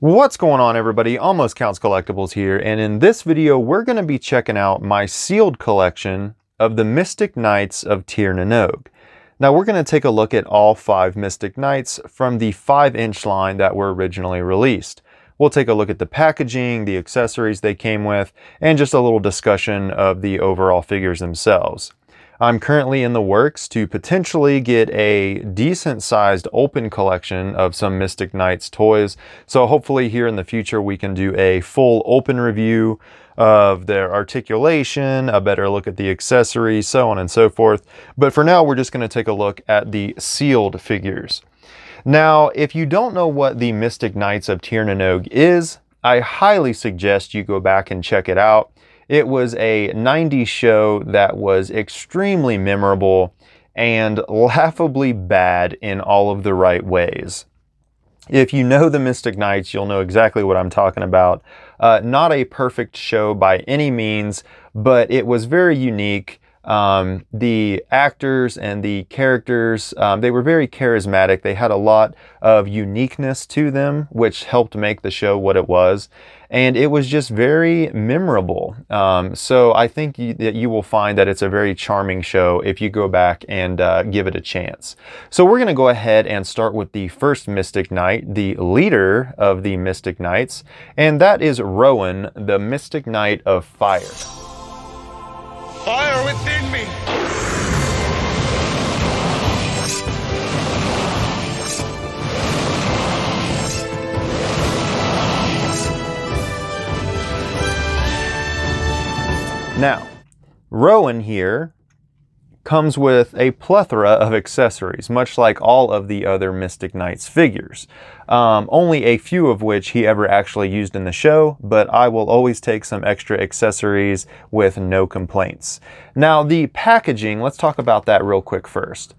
What's going on, everybody? Almost Counts Collectibles here, and in this video we're going to be checking out my sealed collection of the Mystic Knights of Tir na Nog. Now we're going to take a look at all 5 Mystic Knights from the 5-inch line that were originally released. We'll take a look at the packaging, the accessories they came with, and just a little discussion of the overall figures themselves. I'm currently in the works to potentially get a decent sized open collection of some Mystic Knights toys. So hopefully here in the future we can do a full open review of their articulation, a better look at the accessories, so on and so forth. But for now, we're just going to take a look at the sealed figures. Now, if you don't know what the Mystic Knights of Tir na Nog is, I highly suggest you go back and check it out. It was a 90s show that was extremely memorable and laughably bad in all of the right ways. If you know the Mystic Knights, you'll know exactly what I'm talking about. Not a perfect show by any means, but it was very unique. The actors and the characters, they were very charismatic. They had a lot of uniqueness to them, which helped make the show what it was. And it was just very memorable. So I think that you will find that it's a very charming show if you go back and give it a chance. So we're going to go ahead and start with the first Mystic Knight, the leader of the Mystic Knights, and that is Rowan, the Mystic Knight of Fire. Fire within me! Now, Rowan here comes with a plethora of accessories, much like all of the other Mystic Knights figures. Only a few of which he ever actually used in the show, but I will always take some extra accessories with no complaints. Now, the packaging, let's talk about that real quick first.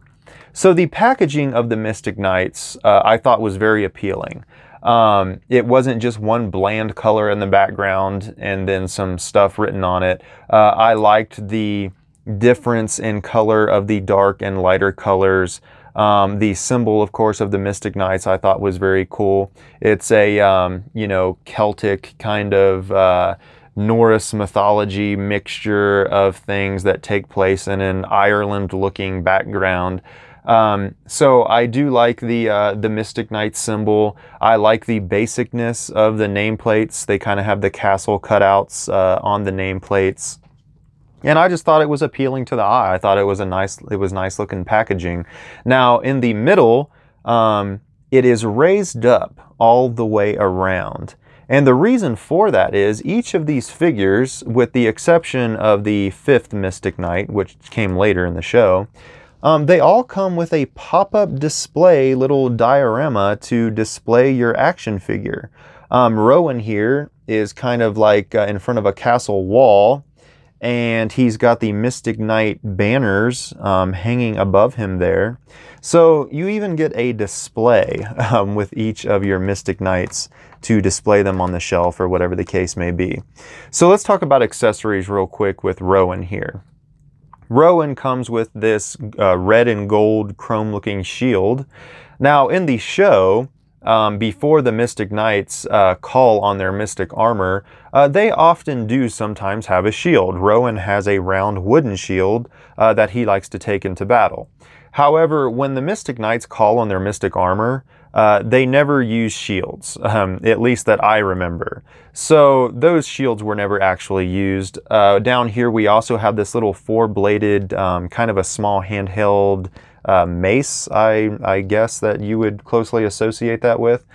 So the packaging of the Mystic Knights I thought was very appealing. It wasn't just one bland color in the background and then some stuff written on it. I liked the difference in color of the dark and lighter colors. The symbol, of course, of the Mystic Knights I thought was very cool. It's a, you know, Celtic kind of Norse mythology mixture of things that take place in an Ireland-looking background. So I do like the Mystic Knight symbol. I like the basicness of the nameplates. They kind of have the castle cutouts on the nameplates. And I just thought it was appealing to the eye. I thought it was nice looking packaging. Now in the middle, it is raised up all the way around. And the reason for that is each of these figures, with the exception of the 5th Mystic Knight, which came later in the show, they all come with a pop-up display little diorama to display your action figure. Rowan here is kind of like in front of a castle wall, and he's got the Mystic Knight banners hanging above him there. So you even get a display with each of your Mystic Knights to display them on the shelf or whatever the case may be. So let's talk about accessories real quick with Rowan here. Rowan comes with this red and gold chrome looking shield. Now in the show, before the Mystic Knights call on their mystic armor, they often do sometimes have a shield. Rowan has a round wooden shield that he likes to take into battle. However, when the Mystic Knights call on their mystic armor, they never use shields, at least that I remember. So those shields were never actually used. Down here we also have this little 4-bladed, kind of a small handheld mace, I guess that you would closely associate that with.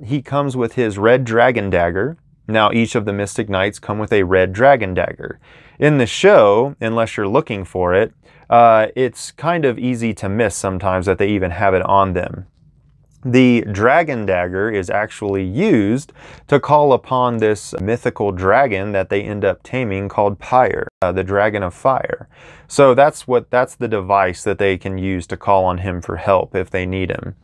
He comes with his red dragon dagger. Now each of the Mystic Knights come with a red dragon dagger. In the show, unless you're looking for it, it's kind of easy to miss sometimes that they even have it on them. The dragon dagger is actually used to call upon this mythical dragon that they end up taming called Pyre, the dragon of fire. So that's the device that they can use to call on him for help if they need him.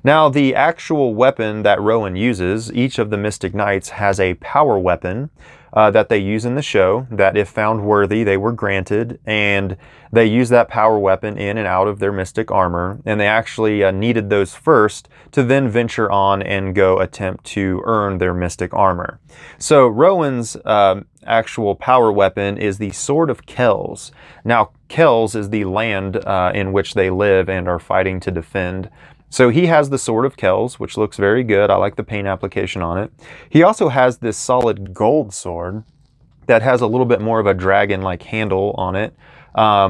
Now, the actual weapon that Rowan uses, each of the Mystic Knights has a power weapon that they use in the show, that if found worthy, they were granted, and they use that power weapon in and out of their mystic armor, and they actually needed those first to then venture on and go attempt to earn their mystic armor. So Rowan's actual power weapon is the Sword of Kells. Now, Kells is the land in which they live and are fighting to defend. So he has the Sword of Kells, which looks very good. I like the paint application on it. He also has this solid gold sword that has a little bit more of a dragon-like handle on it,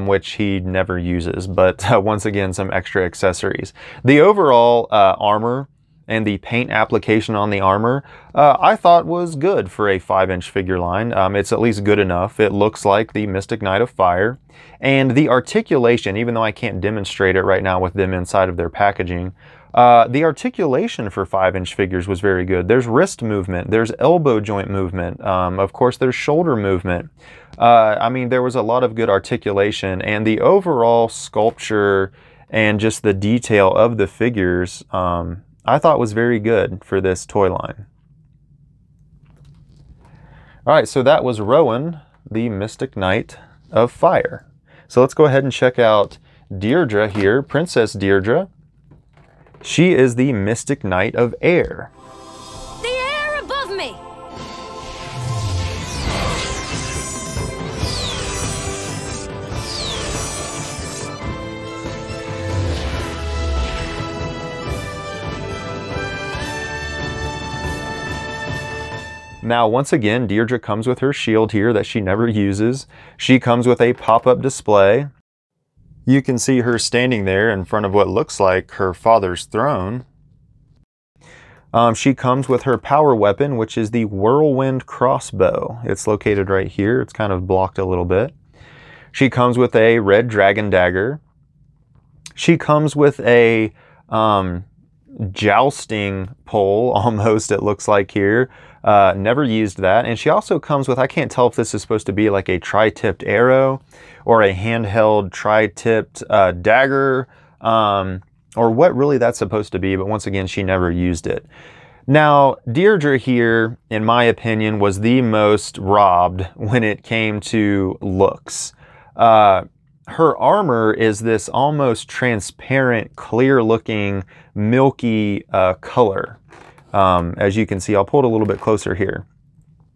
which he never uses, but once again, some extra accessories. The overall armor and the paint application on the armor, I thought was good for a 5-inch figure line. It's at least good enough. It looks like the Mystic Knight of Fire. And the articulation, even though I can't demonstrate it right now with them inside of their packaging, the articulation for 5-inch figures was very good. There's wrist movement, there's elbow joint movement, of course there's shoulder movement. I mean, there was a lot of good articulation, and the overall sculpture and just the detail of the figures, I thought was very good for this toy line. Alright, so that was Rowan, the Mystic Knight of Fire. So let's go ahead and check out Deirdre here, Princess Deirdre. She is the Mystic Knight of Air. The air above me! Now, once again, Deirdre comes with her shield here that she never uses. She comes with a pop-up display. You can see her standing there in front of what looks like her father's throne. She comes with her power weapon, which is the Whirlwind Crossbow. It's located right here. It's kind of blocked a little bit. She comes with a red dragon dagger. She comes with a jousting pole, almost, it looks like here. Never used that. And she also comes with, I can't tell if this is supposed to be like a tri-tipped arrow or a handheld tri-tipped dagger, or what really that's supposed to be, but once again, she never used it. Now, Deirdre here, in my opinion, was the most robbed when it came to looks. Her armor is this almost transparent, clear-looking, milky color. As you can see, I'll pull it a little bit closer here.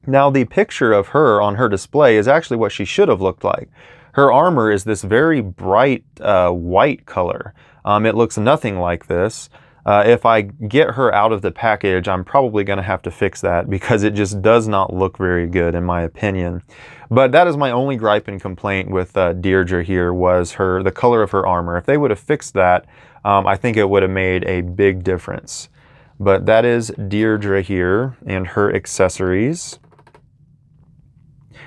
Now, the picture of her on her display is actually what she should have looked like. Her armor is this very bright white color. It looks nothing like this. If I get her out of the package, I'm probably going to have to fix that because it just does not look very good in my opinion. But that is my only gripe and complaint with Deirdre here, was the color of her armor. If they would have fixed that, I think it would have made a big difference. But that is Deirdre here and her accessories.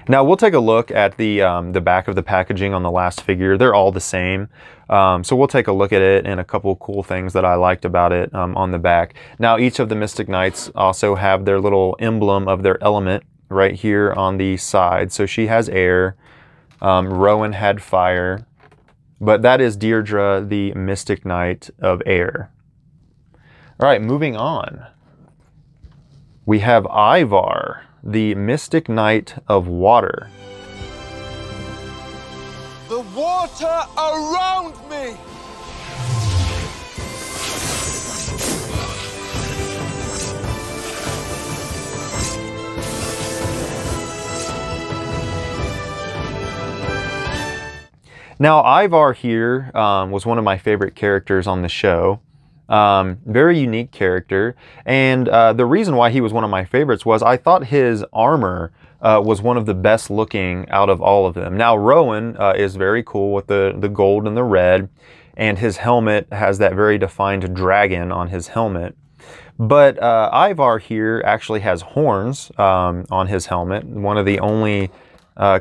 Now we'll take a look at the back of the packaging on the last figure. They're all the same. So we'll take a look at it and a couple of cool things that I liked about it on the back. Now each of the Mystic Knights also have their little emblem of their element right here on the side. So she has air, Rowan had fire, but that is Deirdre, the Mystic Knight of Air. All right, moving on. We have Ivar, the Mystic Knight of Water. The water around me! Now, Ivar here was one of my favorite characters on the show. Very unique character, and the reason why he was one of my favorites was I thought his armor was one of the best looking out of all of them. Now Rowan is very cool with the gold and the red, and his helmet has that very defined dragon on his helmet. But Ivar here actually has horns on his helmet, one of the only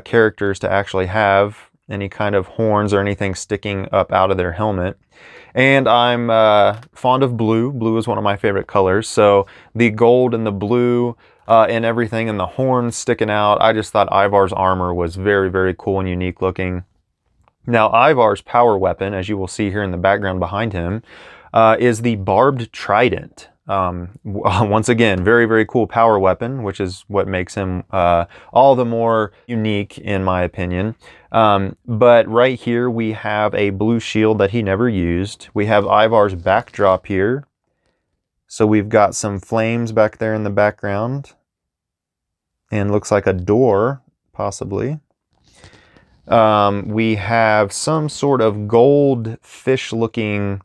characters to actually have any kind of horns or anything sticking up out of their helmet. And I'm fond of blue. Blue is one of my favorite colors. So the gold and the blue and everything and the horns sticking out, I just thought Ivar's armor was very, very cool and unique looking. Now Ivar's power weapon, as you will see here in the background behind him, is the barbed trident. Once again, very, very cool power weapon, which is what makes him all the more unique in my opinion. But right here we have a blue shield that he never used. We have Ivar's backdrop here. So we've got some flames back there in the background. And looks like a door, possibly. We have some sort of gold fish looking,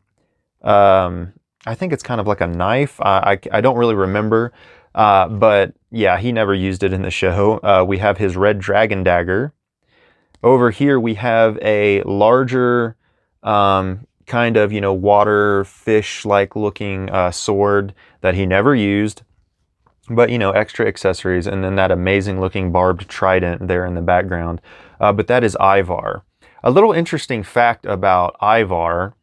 I think it's kind of like a knife. I don't really remember, but yeah, he never used it in the show. We have his red dragon dagger. Over here we have a larger kind of, water fish-like looking sword that he never used. But, extra accessories, and then that amazing looking barbed trident there in the background. But that is Ivar. A little interesting fact about Ivar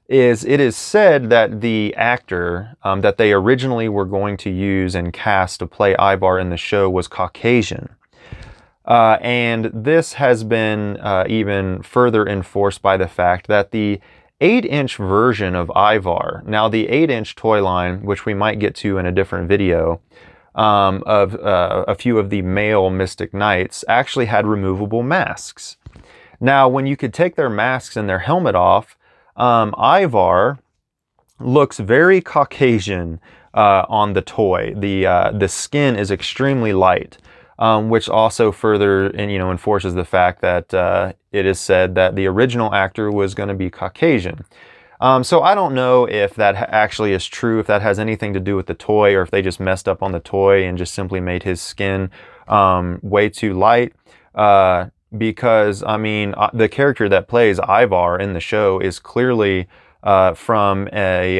is it is said that the actor that they originally were going to use and cast to play Ivar in the show was Caucasian. And this has been even further enforced by the fact that the 8-inch version of Ivar, now the 8-inch toy line, which we might get to in a different video, of a few of the male Mystic Knights actually had removable masks. Now, when you could take their masks and their helmet off, Ivar looks very Caucasian on the toy. The skin is extremely light, which also further enforces the fact that it is said that the original actor was going to be Caucasian. So I don't know if that actually is true, if that has anything to do with the toy, or if they just messed up on the toy and just simply made his skin way too light. Because, I mean, the character that plays Ivar in the show is clearly from a,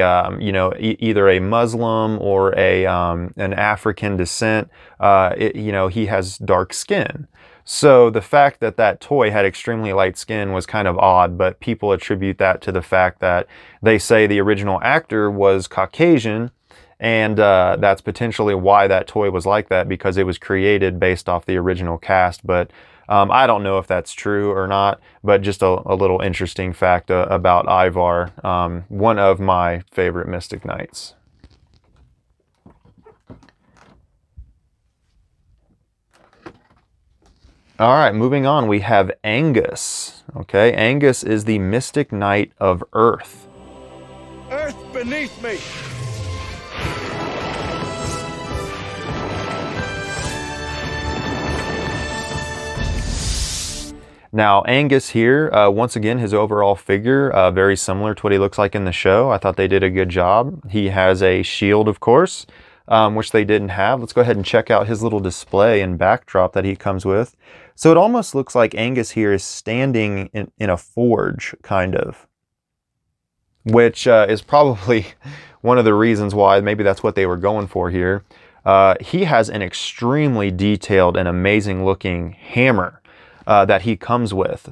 either a Muslim or an African descent. He has dark skin. So the fact that that toy had extremely light skin was kind of odd, but people attribute that to the fact that they say the original actor was Caucasian, and that's potentially why that toy was like that, because it was created based off the original cast. But I don't know if that's true or not, but just a little interesting fact about Ivar, one of my favorite Mystic Knights. All right, moving on, we have Angus. Okay, Angus is the Mystic Knight of Earth. Earth beneath me! Now, Angus here, once again, his overall figure, very similar to what he looks like in the show. I thought they did a good job. He has a shield, of course, which they didn't have. Let's go ahead and check out his little display and backdrop that he comes with. So it almost looks like Angus here is standing in a forge, kind of, which is probably one of the reasons why maybe that's what they were going for here. He has an extremely detailed and amazing looking hammer that he comes with.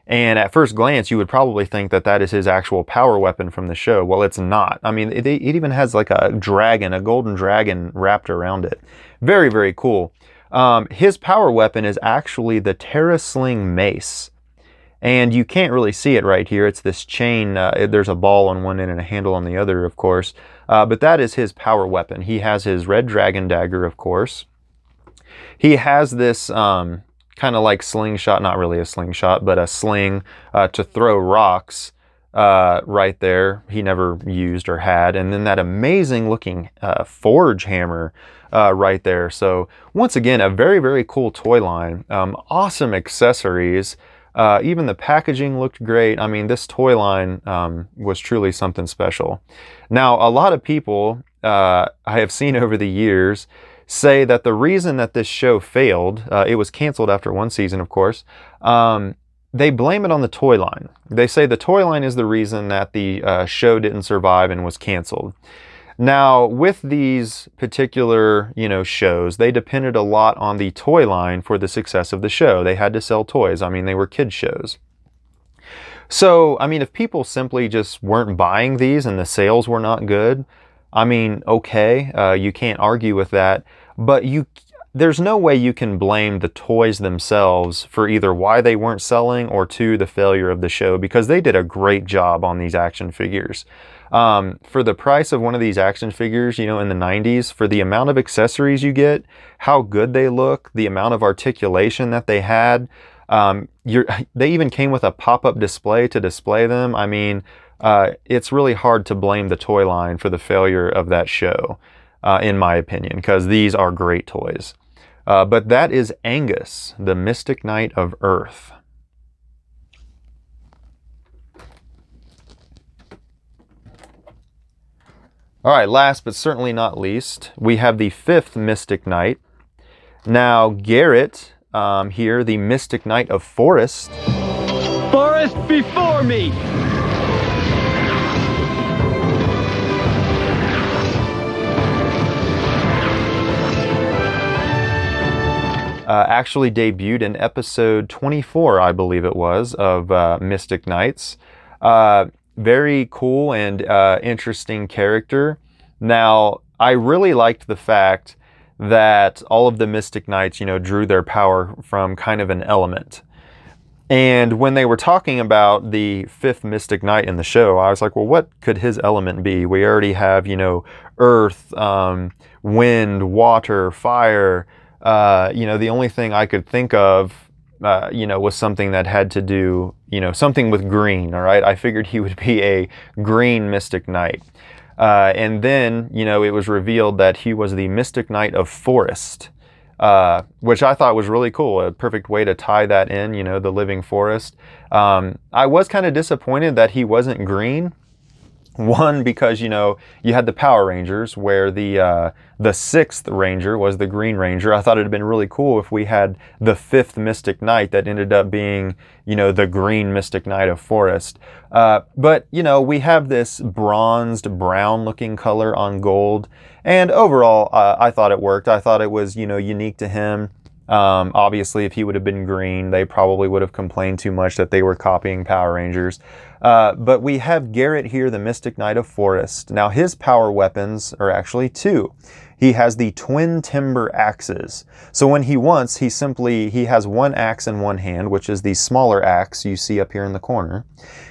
And at first glance, you would probably think that that is his actual power weapon from the show. Well, it's not. I mean, it even has like a dragon, a golden dragon wrapped around it. Very, very cool. His power weapon is actually the Terra Sling Mace. And you can't really see it right here. It's this chain. There's a ball on one end and a handle on the other, of course. But that is his power weapon. He has his red dragon dagger, of course. He has this kind of like slingshot, not really a slingshot, but a sling to throw rocks right there. He never used or had. And then that amazing looking forge hammer right there. So once again, a very, very cool toy line. Awesome accessories. Even the packaging looked great. I mean, this toy line was truly something special. Now, a lot of people I have seen over the years say that the reason that this show failed, it was canceled after one season, of course, they blame it on the toy line. They say the toy line is the reason that the show didn't survive and was canceled. Now, with these particular, shows, they depended a lot on the toy line for the success of the show. They had to sell toys. I mean, they were kids shows. So, I mean, if people simply just weren't buying these and the sales were not good, I mean, okay, you can't argue with that, but there's no way you can blame the toys themselves for either why they weren't selling or two, the failure of the show, because they did a great job on these action figures. For the price of one of these action figures, you know, in the 90s, for the amount of accessories you get, how good they look, the amount of articulation that they had, they even came with a pop-up display to display them. I mean, it's really hard to blame the toy line for the failure of that show, in my opinion, because these are great toys. But that is Angus, the Mystic Knight of Earth. All right, last but certainly not least, we have the 5th Mystic Knight. Now, Garrett, here, the Mystic Knight of Forest. Forest before me! Actually debuted in episode 24, I believe it was, of Mystic Knights. Very cool and interesting character. Now, I really liked the fact that all of the Mystic Knights, you know, drew their power from kind of an element. And when they were talking about the 5th Mystic Knight in the show, I was like, well, what could his element be? We already have, you know, earth, wind, water, fire. You know, the only thing I could think of, you know, was something that had to do, you know, something with green, all right? I figured he would be a green Mystic Knight. And then, you know, it was revealed that he was the Mystic Knight of Forest, which I thought was really cool. A perfect way to tie that in, you know, the living forest. I was kind of disappointed that he wasn't green. One, because, you know, you had the Power Rangers where the 6th Ranger was the Green Ranger. I thought it'd been really cool if we had the 5th Mystic Knight that ended up being, you know, the Green Mystic Knight of Forest. But, you know, we have this bronzed brown looking color on gold. And overall, I thought it worked. I thought it was, you know, unique to him. Obviously, if he would have been green, they probably would have complained too much that they were copying Power Rangers. But we have Garrett here, the Mystic Knight of Forest. Now, his power weapons are actually 2. He has the twin timber axes. So when he wants, he has one axe in one hand, which is the smaller axe you see up here in the corner.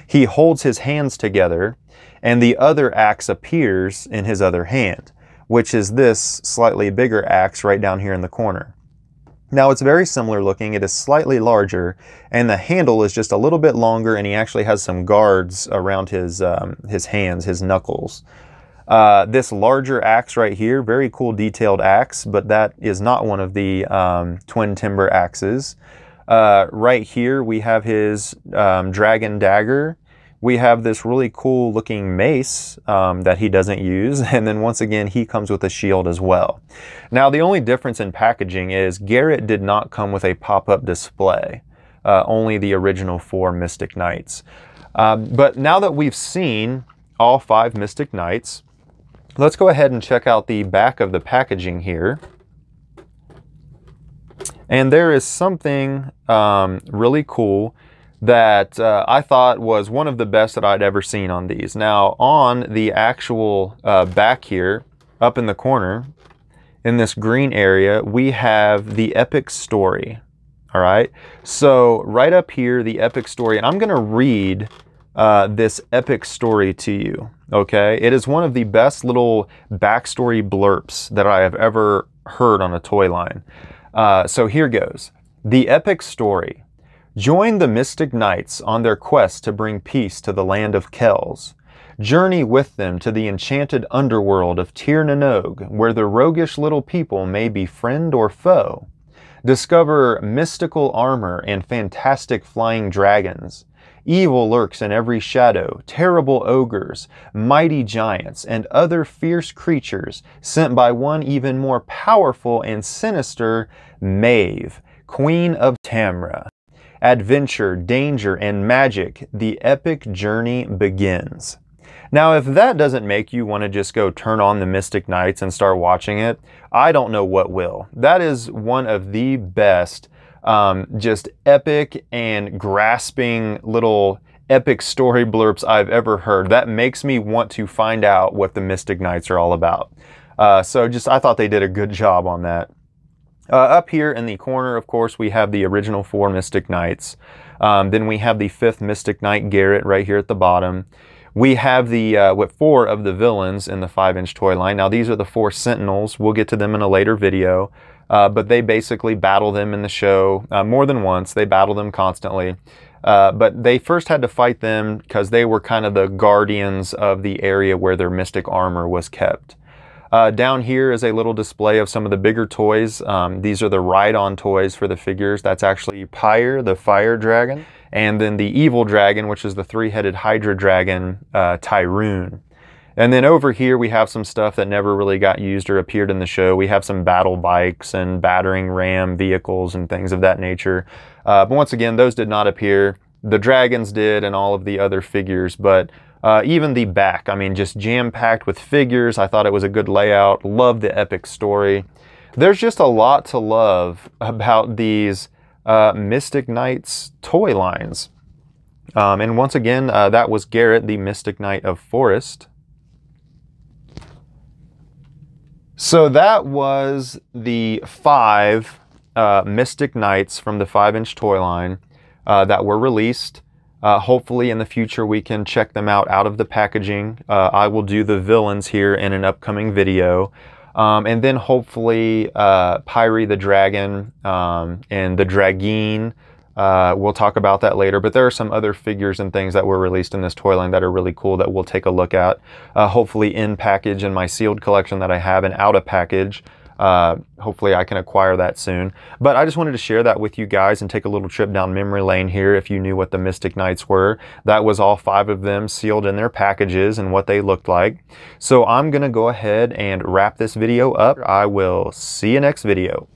He holds his hands together, and the other axe appears in his other hand, which is this slightly bigger axe right down here in the corner. Now, it's very similar looking. It is slightly larger, and the handle is just a little bit longer, and he actually has some guards around his hands, his knuckles. This larger axe right here, very cool detailed axe, but that is not one of the twin timber axes. Right here, we have his dragon dagger. We have this really cool looking mace that he doesn't use. And then once again, he comes with a shield as well. Now, the only difference in packaging is Garrett did not come with a pop-up display. Only the original 4 Mystic Knights. But now that we've seen all 5 Mystic Knights, let's go ahead and check out the back of the packaging here. And there is something really cool that I thought was one of the best that I'd ever seen on these. Now, on the actual back here, up in the corner, in this green area, we have the epic story. All right, so right up here, the epic story, and I'm going to read this epic story to you, okay? It is one of the best little backstory blurps that I have ever heard on a toy line. So here goes. The epic story. Join the Mystic Knights on their quest to bring peace to the land of Kells. Journey with them to the enchanted underworld of Tir Nanog, where the roguish little people may be friend or foe. Discover mystical armor and fantastic flying dragons. Evil lurks in every shadow, terrible ogres, mighty giants, and other fierce creatures sent by one even more powerful and sinister, Maeve, Queen of Tamra. Adventure, danger, and magic, the epic journey begins. Now, if that doesn't make you want to just go turn on the Mystic Knights and start watching it, I don't know what will. That is one of the best, just epic and grasping little epic story blurps I've ever heard. That makes me want to find out what the Mystic Knights are all about. So I thought they did a good job on that. Up here in the corner, of course, we have the original 4 Mystic Knights. Then we have the 5th Mystic Knight, Garrett, right here at the bottom. We have the with 4 of the villains in the 5-inch toy line. Now these are the 4 Sentinels. We'll get to them in a later video, but they basically battle them in the show more than once. They battle them constantly. But they first had to fight them because they were kind of the guardians of the area where their mystic armor was kept. Down here is a little display of some of the bigger toys. These are the ride-on toys for the figures. That's actually Pyre, the fire dragon, and then the evil dragon, which is the 3-headed Hydra dragon, Tyroon. And then over here we have some stuff that never really got used or appeared in the show. We have some battle bikes and battering ram vehicles and things of that nature. But once again, those did not appear. The dragons did and all of the other figures, but even the back, I mean, just jam-packed with figures. I thought it was a good layout. Love the epic story. There's just a lot to love about these Mystic Knights toy lines. And once again, that was Garrett, the Mystic Knight of Forest. So that was the 5 Mystic Knights from the 5-inch toy line that were released. Hopefully in the future we can check them out of the packaging. I will do the villains here in an upcoming video. And then hopefully Pyre the Dragon and the Drageen. We'll talk about that later, but there are some other figures and things that were released in this toy line that are really cool that we'll take a look at. Hopefully in package in my sealed collection that I have, and out of package. Hopefully I can acquire that soon. But I just wanted to share that with you guys and take a little trip down memory lane here. If you knew what the Mystic Knights were, that was all 5 of them sealed in their packages and what they looked like. So I'm gonna go ahead and wrap this video up. I will see you next video.